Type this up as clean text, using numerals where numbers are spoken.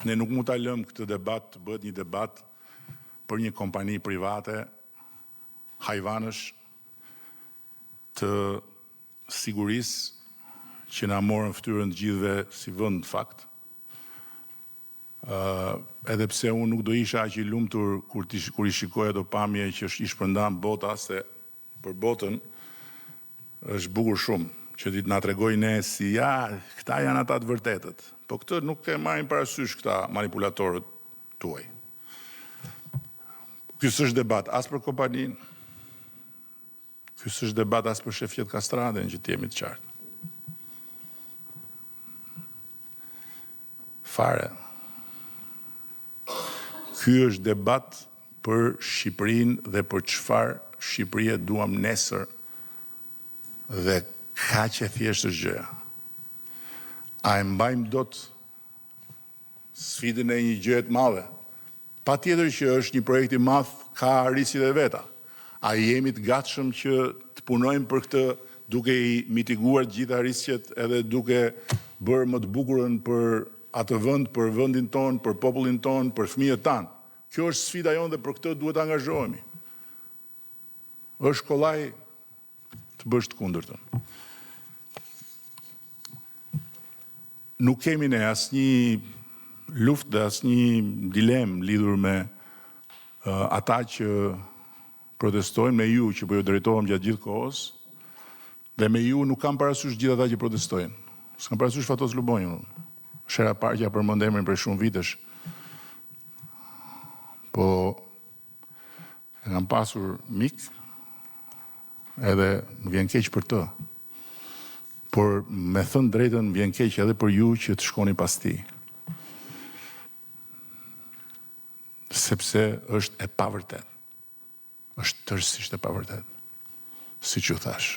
Ne nuk mund ta lëmë këtë debat të bëhet një debat për një kompani private, hajvanësh të sigurisë që na morën fytyrën të gjithëve si vend fakt. Edhe pse unë nuk do isha aq i lumtur kur i shikoja do pamje që i shpërndan bota, se për botën është bukur shumë që ti na tregoj ne si këta janë ata të vërtetët. Po këtë nuk e marrin parasysh këta manipulatorët tuaj. Ky s'është debat as për kompaninë. Ky s'është debat as për shefqet Kastradën, që t'jemi të qartë. Fare. Ky është debat për Shqipërinë dhe për çfarë Shqipërie duam nesër, dhe kaq e thjeshtë është gjëja. A e mbajmë dot sfidën e një gjëje të madhe? Patjetër që është një projekt i madh, ka rrisjet e veta. A jemi të gatshëm që të punojmë për këtë, duke i mitiguar të gjitha rrisjet edhe duke bërë më të bukurën për atë vend, për vendin ton, për popullin ton, për fëmijët tanë? Kjo është sfida jonë dhe për këtë duhet të angazhohemi. Është kollaj të bësh të kundërtën. Nuk kemi ne asnjë luftë dhe asnjë dilemë lidhur me ata që protestojnë, me ju që po ju drejtohem gjatë gjithë kohës, dhe me ju nuk kam parasysh gjithë ata që protestojnë. S'kam parasysh Fatos Lubonjën. Shera parë që ja përmend emrin për shumë vitesh. Po e kam pasur mik, edhe më vjen keq për të. Por me thënë drejtën më vjen keq edhe për ju që të shkoni pas tij. Sepse është e pavërtet. Është tërësisht e pavërtet. Siç u thash.